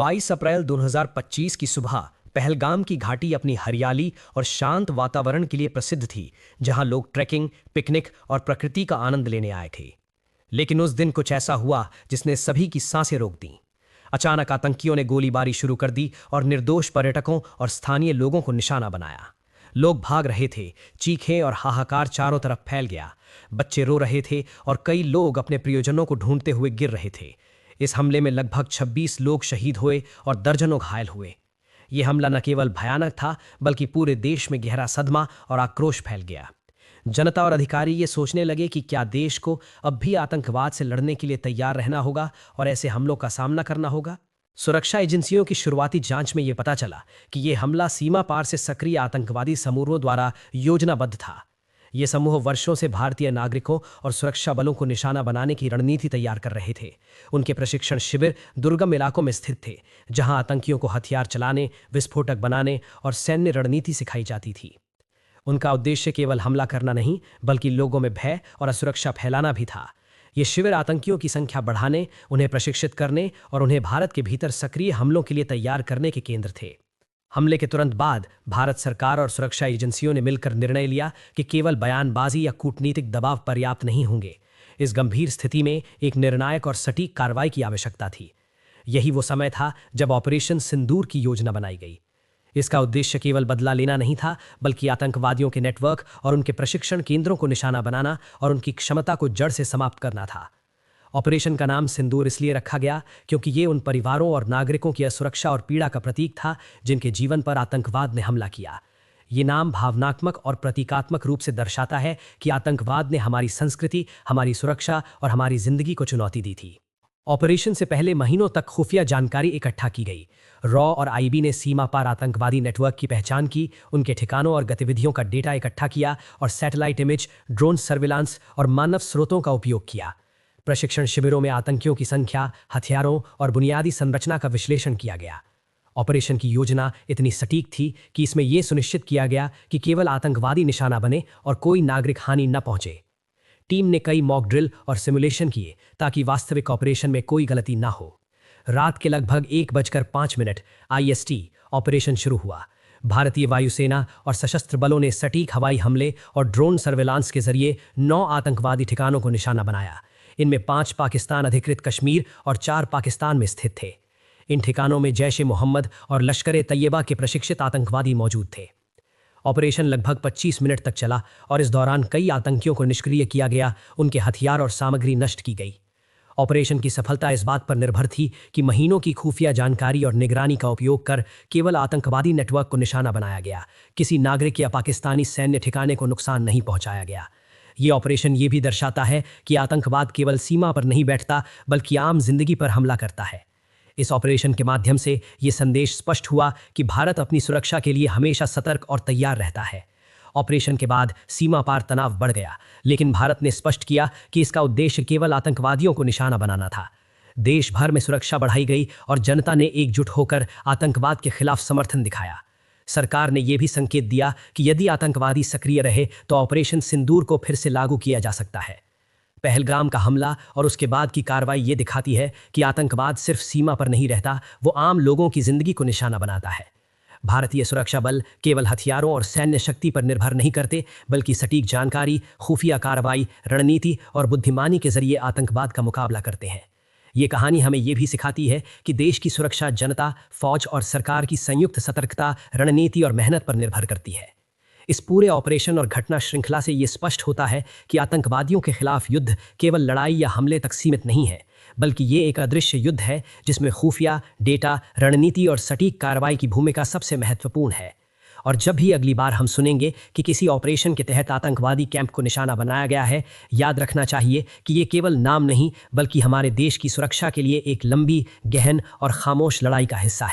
22 अप्रैल 2025 की सुबह पहलगाम की घाटी अपनी हरियाली और शांत वातावरण के लिए प्रसिद्ध थी, जहां लोग ट्रैकिंग, पिकनिक और प्रकृति का आनंद लेने आए थे। लेकिन उस दिन कुछ ऐसा हुआ जिसने सभी की सांसें रोक दीं। अचानक आतंकियों ने गोलीबारी शुरू कर दी और निर्दोष पर्यटकों और स्थानीय लोगों को निशाना बनाया। लोग भाग रहे थे, चीखें और हाहाकार चारों तरफ फैल गया। बच्चे रो रहे थे और कई लोग अपने प्रियजनों को ढूंढते हुए गिर रहे थे। इस हमले में लगभग 26 लोग शहीद हुए और दर्जनों घायल हुए। यह हमला न केवल भयानक था, बल्कि पूरे देश में गहरा सदमा और आक्रोश फैल गया। जनता और अधिकारी ये सोचने लगे कि क्या देश को अब भी आतंकवाद से लड़ने के लिए तैयार रहना होगा और ऐसे हमलों का सामना करना होगा। सुरक्षा एजेंसियों की शुरुआती जांच में यह पता चला कि यह हमला सीमा पार से सक्रिय आतंकवादी समूहों द्वारा योजनाबद्ध था। ये समूह वर्षों से भारतीय नागरिकों और सुरक्षा बलों को निशाना बनाने की रणनीति तैयार कर रहे थे। उनके प्रशिक्षण शिविर दुर्गम इलाकों में स्थित थे, जहां आतंकियों को हथियार चलाने, विस्फोटक बनाने और सैन्य रणनीति सिखाई जाती थी। उनका उद्देश्य केवल हमला करना नहीं, बल्कि लोगों में भय और असुरक्षा फैलाना भी था। ये शिविर आतंकियों की संख्या बढ़ाने, उन्हें प्रशिक्षित करने और उन्हें भारत के भीतर सक्रिय हमलों के लिए तैयार करने के केंद्र थे। हमले के तुरंत बाद भारत सरकार और सुरक्षा एजेंसियों ने मिलकर निर्णय लिया कि केवल बयानबाजी या कूटनीतिक दबाव पर्याप्त नहीं होंगे। इस गंभीर स्थिति में एक निर्णायक और सटीक कार्रवाई की आवश्यकता थी। यही वो समय था जब ऑपरेशन सिंदूर की योजना बनाई गई। इसका उद्देश्य केवल बदला लेना नहीं था, बल्कि आतंकवादियों के नेटवर्क और उनके प्रशिक्षण केंद्रों को निशाना बनाना और उनकी क्षमता को जड़ से समाप्त करना था। ऑपरेशन का नाम सिंदूर इसलिए रखा गया क्योंकि ये उन परिवारों और नागरिकों की असुरक्षा और पीड़ा का प्रतीक था जिनके जीवन पर आतंकवाद ने हमला किया। ये नाम भावनात्मक और प्रतीकात्मक रूप से दर्शाता है कि आतंकवाद ने हमारी संस्कृति, हमारी सुरक्षा और हमारी जिंदगी को चुनौती दी थी। ऑपरेशन से पहले महीनों तक खुफिया जानकारी इकट्ठा की गई। रॉ और आईबी ने सीमा पार आतंकवादी नेटवर्क की पहचान की, उनके ठिकानों और गतिविधियों का डेटा इकट्ठा किया और सैटेलाइट इमेज, ड्रोन सर्विलांस और मानव स्रोतों का उपयोग किया। प्रशिक्षण शिविरों में आतंकियों की संख्या, हथियारों और बुनियादी संरचना का विश्लेषण किया गया। ऑपरेशन की योजना इतनी सटीक थी कि इसमें यह सुनिश्चित किया गया कि केवल आतंकवादी निशाना बने और कोई नागरिक हानि न पहुंचे। टीम ने कई मॉक ड्रिल और सिमुलेशन किए ताकि वास्तविक ऑपरेशन में कोई गलती न हो। रात के लगभग 1:05 IST ऑपरेशन शुरू हुआ। भारतीय वायुसेना और सशस्त्र बलों ने सटीक हवाई हमले और ड्रोन सर्वेलांस के जरिए 9 आतंकवादी ठिकानों को निशाना बनाया। इनमें 5 पाकिस्तान अधिकृत कश्मीर और 4 पाकिस्तान में स्थित थे। इन ठिकानों में जैश-ए-मोहम्मद और लश्कर-ए-तैयबा के प्रशिक्षित आतंकवादी मौजूद थे। ऑपरेशन लगभग 25 मिनट तक चला और इस दौरान कई आतंकियों को निष्क्रिय किया गया, उनके हथियार और सामग्री नष्ट की गई। ऑपरेशन की सफलता इस बात पर निर्भर थी कि महीनों की खुफिया जानकारी और निगरानी का उपयोग कर केवल आतंकवादी नेटवर्क को निशाना बनाया गया। किसी नागरिक या पाकिस्तानी सैन्य ठिकाने को नुकसान नहीं पहुंचाया गया। ये ऑपरेशन ये भी दर्शाता है कि आतंकवाद केवल सीमा पर नहीं बैठता, बल्कि आम जिंदगी पर हमला करता है। इस ऑपरेशन के माध्यम से ये संदेश स्पष्ट हुआ कि भारत अपनी सुरक्षा के लिए हमेशा सतर्क और तैयार रहता है। ऑपरेशन के बाद सीमा पार तनाव बढ़ गया, लेकिन भारत ने स्पष्ट किया कि इसका उद्देश्य केवल आतंकवादियों को निशाना बनाना था। देश भर में सुरक्षा बढ़ाई गई और जनता ने एकजुट होकर आतंकवाद के खिलाफ समर्थन दिखाया। सरकार ने यह भी संकेत दिया कि यदि आतंकवादी सक्रिय रहे तो ऑपरेशन सिंदूर को फिर से लागू किया जा सकता है। पहलगाम का हमला और उसके बाद की कार्रवाई ये दिखाती है कि आतंकवाद सिर्फ सीमा पर नहीं रहता, वो आम लोगों की जिंदगी को निशाना बनाता है। भारतीय सुरक्षा बल केवल हथियारों और सैन्य शक्ति पर निर्भर नहीं करते, बल्कि सटीक जानकारी, खुफिया कार्रवाई, रणनीति और बुद्धिमानी के जरिए आतंकवाद का मुकाबला करते हैं। ये कहानी हमें ये भी सिखाती है कि देश की सुरक्षा जनता, फौज और सरकार की संयुक्त सतर्कता, रणनीति और मेहनत पर निर्भर करती है। इस पूरे ऑपरेशन और घटना श्रृंखला से ये स्पष्ट होता है कि आतंकवादियों के खिलाफ युद्ध केवल लड़ाई या हमले तक सीमित नहीं है, बल्कि ये एक अदृश्य युद्ध है जिसमें खुफिया, डेटा, रणनीति और सटीक कार्रवाई की भूमिका सबसे महत्वपूर्ण है। और जब भी अगली बार हम सुनेंगे कि किसी ऑपरेशन के तहत आतंकवादी कैंप को निशाना बनाया गया है, याद रखना चाहिए कि ये केवल नाम नहीं, बल्कि हमारे देश की सुरक्षा के लिए एक लंबी, गहन और खामोश लड़ाई का हिस्सा है।